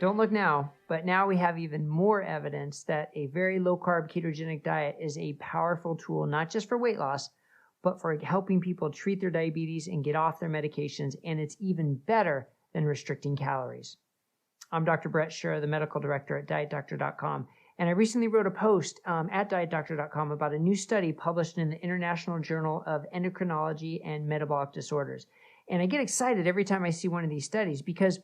Don't look now, but now we have even more evidence that a very low-carb ketogenic diet is a powerful tool, not just for weight loss, but for helping people treat their diabetes and get off their medications, and it's even better than restricting calories. I'm Dr. Brett Scherer, the medical director at DietDoctor.com, and I recently wrote a post at DietDoctor.com about a new study published in the International Journal of Endocrinology and Metabolic Disorders. And I get excited every time I see one of these studies because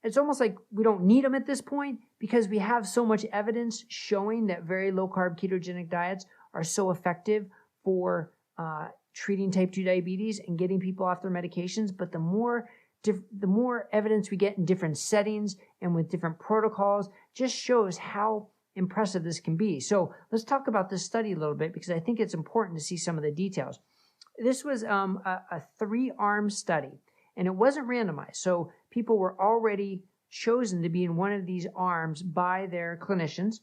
it's almost like we don't need them at this point because we have so much evidence showing that very low-carb ketogenic diets are so effective for treating type 2 diabetes and getting people off their medications. But the more evidence we get in different settings and with different protocols just shows how impressive this can be. So let's talk about this study a little bit because I think it's important to see some of the details. This was a 3-arm study, and it wasn't randomized. So people were already chosen to be in one of these arms by their clinicians.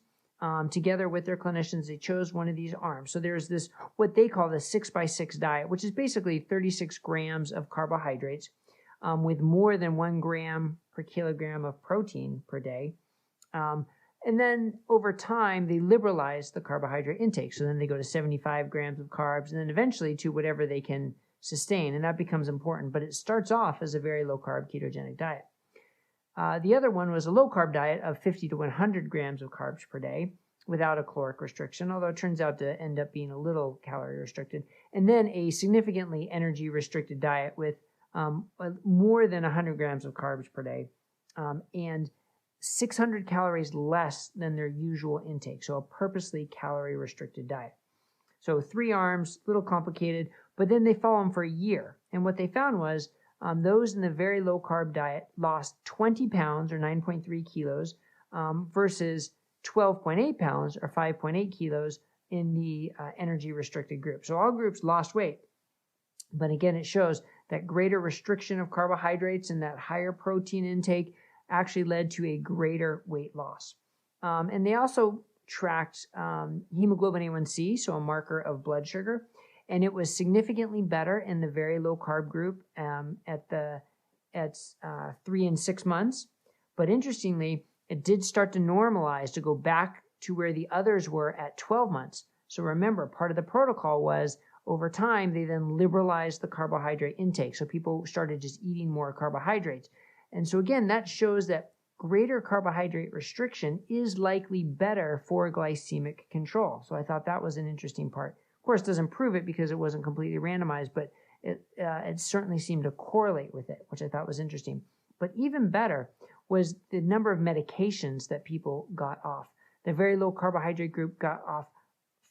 Together with their clinicians, they chose one of these arms. So there's this, what they call the 6x6 diet, which is basically 36 grams of carbohydrates with more than 1 gram per kilogram of protein per day. And then over time, they liberalize the carbohydrate intake. So then they go to 75 grams of carbs and then eventually to whatever they can sustain. And that becomes important. But it starts off as a very low-carb ketogenic diet. The other one was a low-carb diet of 50 to 100 grams of carbs per day without a caloric restriction, although it turns out to end up being a little calorie restricted. And then a significantly energy restricted diet with more than 100 grams of carbs per day and 600 calories less than their usual intake. So a purposely calorie restricted diet. So 3 arms, a little complicated, but then they follow them for a year. And what they found was those in the very low carb diet lost 20 pounds or 9.3 kilos versus 12.8 pounds or 5.8 kilos in the energy restricted group. So all groups lost weight. But again, it shows that greater restriction of carbohydrates and that higher protein intake actually led to a greater weight loss. And they also tracked hemoglobin A1C, so a marker of blood sugar, and it was significantly better in the very low carb group at 3 and 6 months. But interestingly, it did start to normalize to go back to where the others were at 12 months. So remember, part of the protocol was over time, they then liberalized the carbohydrate intake. So people started just eating more carbohydrates. And so again, that shows that greater carbohydrate restriction is likely better for glycemic control. So I thought that was an interesting part. Of course, it doesn't prove it because it wasn't completely randomized, but it certainly seemed to correlate with it, which I thought was interesting. But even better was the number of medications that people got off. The very low carbohydrate group got off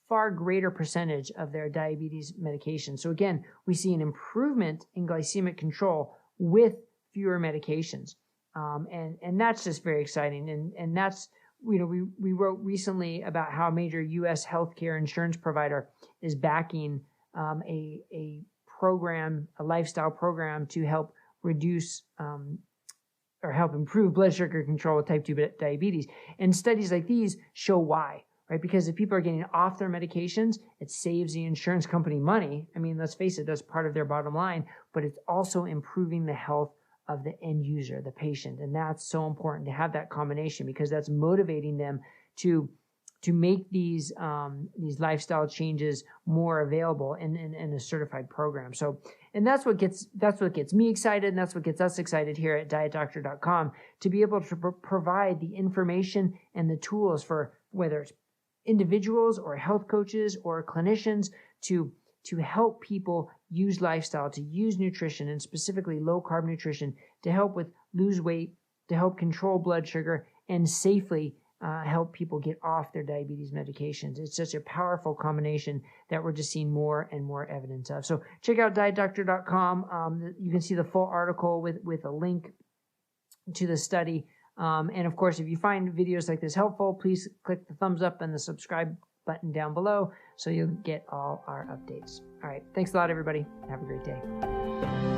far greater percentage of their diabetes medication. So again, we see an improvement in glycemic control with fewer medications. And that's just very exciting. And that's, we wrote recently about how a major U.S. healthcare insurance provider is backing a program, a lifestyle program to help reduce or help improve blood sugar control with type 2 diabetes. And studies like these show why. Right? Because if people are getting off their medications, it saves the insurance company money. I mean, let's face it, that's part of their bottom line, but it's also improving the health of the end user, the patient. And that's so important to have that combination because that's motivating them to make these lifestyle changes more available in a certified program. So, and that's what gets me excited, and that's what gets us excited here at DietDoctor.com to be able to provide the information and the tools for whether it's individuals or health coaches or clinicians to help people use lifestyle, to use nutrition and specifically low carb nutrition to help with lose weight, to help control blood sugar and safely help people get off their diabetes medications. It's such a powerful combination that we're just seeing more and more evidence of. So check out DietDoctor.com. You can see the full article with a link to the study. And of course, if you find videos like this helpful, please click the thumbs up and the subscribe button down below so you'll get all our updates. All right. Thanks a lot, everybody. Have a great day.